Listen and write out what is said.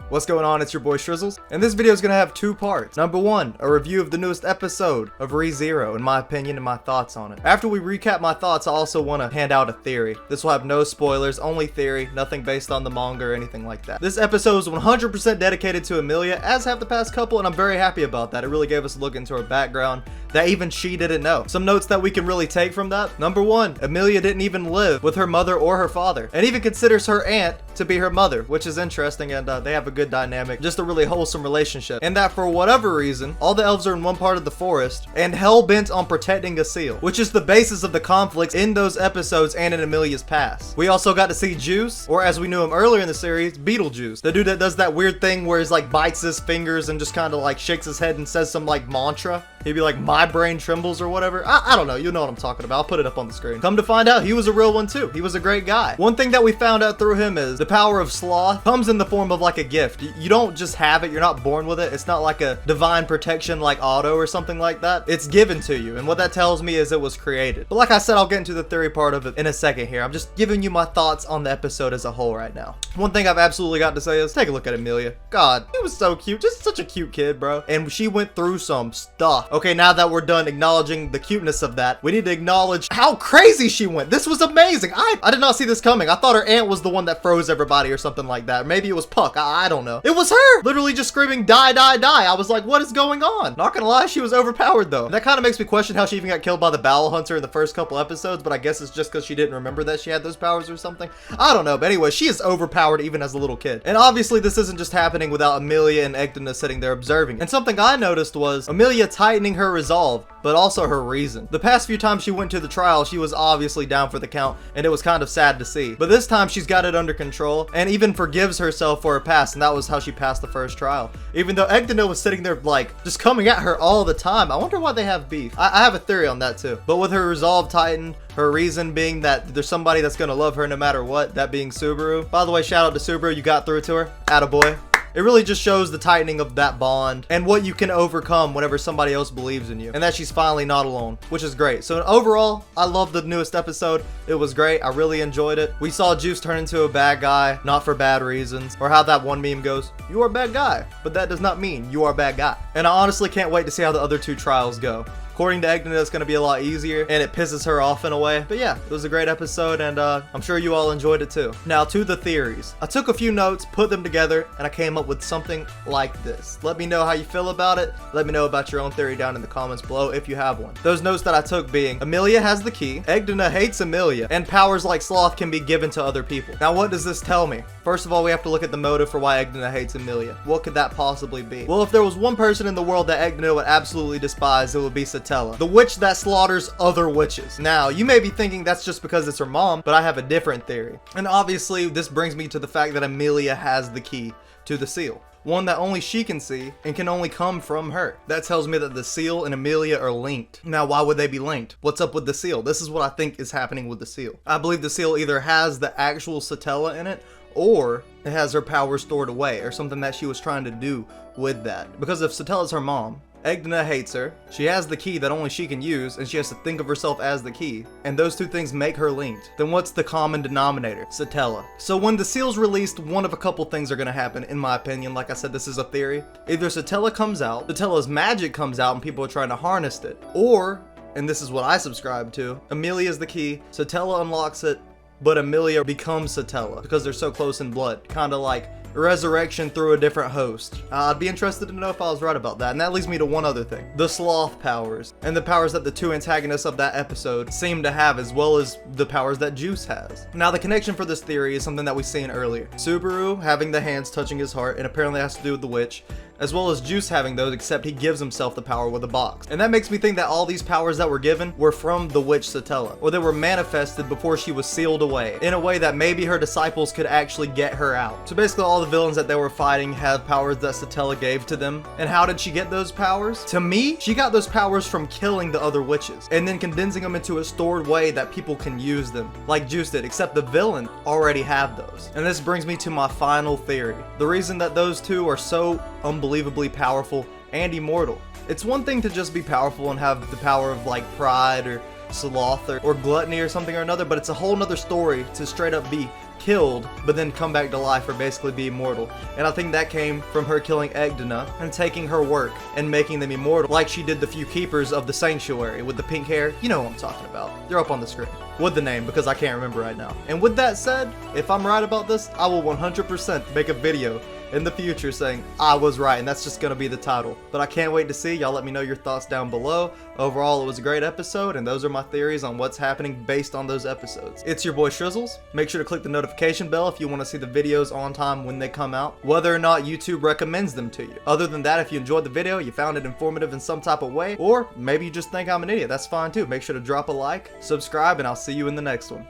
What's going on? It's your boy Shrizzles, and this video is going to have two parts. Number one, a review of the newest episode of ReZero, in my opinion and my thoughts on it. After we recap my thoughts, I also want to hand out a theory. This will have no spoilers, only theory, nothing based on the manga or anything like that. This episode is 100% dedicated to Emilia, as have the past couple, and I'm very happy about that. It really gave us a look into her background that even she didn't know. Some notes that we can really take from that. Number one, Emilia didn't even live with her mother or her father, and even considers her aunt to be her mother, which is interesting, and they have a good dynamic, just a really wholesome relationship. And that for whatever reason, all the elves are in one part of the forest and hell-bent on protecting a seal, which is the basis of the conflicts in those episodes and in Emilia's past. We also got to see Juice, or as we knew him earlier in the series, Beetlejuice, the dude that does that weird thing where he's like bites his fingers and just kind of like shakes his head and says some like mantra. He'd be like, my brain trembles or whatever. I don't know. You know what I'm talking about. I'll put it up on the screen. Come to find out, he was a real one too. He was a great guy. One thing that we found out through him is the power of sloth comes in the form of like a gift. You don't just have it. You're not born with it. It's not like a divine protection like Otto or something like that. It's given to you. And what that tells me is it was created. But like I said, I'll get into the theory part of it in a second here. I'm just giving you my thoughts on the episode as a whole right now. One thing I've absolutely got to say is take a look at Emilia. God, he was so cute. Just such a cute kid, bro. And she went through some stuff. Okay, now that we're done acknowledging the cuteness of that, we need to acknowledge how crazy she went. This was amazing. I did not see this coming. I thought her aunt was the one that froze everybody or something like that. Maybe it was Puck. I don't know. It was her literally just screaming die, die, die. I was like, what is going on? Not gonna lie, she was overpowered though. And that kind of makes me question how she even got killed by the Bowel Hunter in the first couple episodes, but I guess it's just because she didn't remember that she had those powers or something. I don't know, but anyway, she is overpowered even as a little kid. And obviously this isn't just happening without Emilia and Egdena sitting there observing. And something I noticed was Emilia tightening her resolve, but also her reason. The past few times she went to the trial, she was obviously down for the count, and it was kind of sad to see. But this time she's got it under control and even forgives herself for her past, and that was how she passed the first trial. Even though Egdena was sitting there like just coming at her all the time. I wonder why they have beef. I have a theory on that too. But with her resolve tightened, her reason being that there's somebody that's gonna love her no matter what, that being Subaru. By the way, shout out to Subaru, you got through to her. Attaboy. It really just shows the tightening of that bond and what you can overcome whenever somebody else believes in you, and that she's finally not alone, which is great. So overall, I love the newest episode. It was great. I really enjoyed it. We saw Juice turn into a bad guy, not for bad reasons, or how that one meme goes, you are a bad guy, but that does not mean you are a bad guy. And I honestly can't wait to see how the other two trials go. According to Egdena, it's going to be a lot easier, and it pisses her off in a way. But yeah, it was a great episode, and I'm sure you all enjoyed it too. Now to the theories. I took a few notes, put them together, and I came up with something like this. Let me know how you feel about it. Let me know about your own theory down in the comments below if you have one. Those notes that I took being, Emilia has the key, Egdena hates Emilia, and powers like sloth can be given to other people. Now what does this tell me? First of all, we have to look at the motive for why Egdena hates Emilia. What could that possibly be? Well, if there was one person in the world that Egdena would absolutely despise, it would be Satella, the witch that slaughters other witches. Now, you may be thinking that's just because it's her mom, but I have a different theory. And obviously, this brings me to the fact that Emilia has the key to the seal. One that only she can see and can only come from her. That tells me that the seal and Emilia are linked. Now, why would they be linked? What's up with the seal? This is what I think is happening with the seal. I believe the seal either has the actual Satella in it, or it has her power stored away, or something that she was trying to do with that. Because if Satella's her mom, Egdena hates her, she has the key that only she can use, and she has to think of herself as the key, and those two things make her linked. Then what's the common denominator? Satella. So when the seal's released, one of a couple things are gonna happen, in my opinion. Like I said, this is a theory. Either Satella comes out, Satella's magic comes out, and people are trying to harness it, or, and this is what I subscribe to, Emilia's the key, Satella unlocks it, but Emilia becomes Satella because they're so close in blood. Kind of like resurrection through a different host. I'd be interested to know if I was right about that. And that leads me to one other thing. The sloth powers. And the powers that the two antagonists of that episode seem to have, as well as the powers that Juice has. Now the connection for this theory is something that we've seen earlier. Subaru having the hands touching his heart, and apparently has to do with the witch, as well as Juice having those, except he gives himself the power with a box. And that makes me think that all these powers that were given were from the witch Satella, or they were manifested before she was sealed away, in a way that maybe her disciples could actually get her out. So basically all the villains that they were fighting have powers that Satella gave to them. And how did she get those powers? To me, she got those powers from killing the other witches, and then condensing them into a stored way that people can use them, like Juice did, except the villain already have those. And this brings me to my final theory. The reason that those two are so unbelievably powerful and immortal. It's one thing to just be powerful and have the power of like pride or sloth or gluttony or something or another, but it's a whole nother story to straight up be killed, but then come back to life or basically be immortal. And I think that came from her killing Egdena and taking her work and making them immortal, like she did the few keepers of the sanctuary with the pink hair. You know what I'm talking about. They're up on the screen with the name because I can't remember right now. And with that said, if I'm right about this, I will 100% make a video in the future saying I was right, and that's just gonna be the title. But I can't wait to see. Y'all let me know your thoughts down below. Overall, it was a great episode, and those are my theories on what's happening based on those episodes. It's your boy Shrizzles. Make sure to click the notification bell if you want to see the videos on time when they come out, whether or not YouTube recommends them to you. Other than that, if you enjoyed the video, you found it informative in some type of way, or maybe you just think I'm an idiot, that's fine too. Make sure to drop a like, subscribe, and I'll see you in the next one.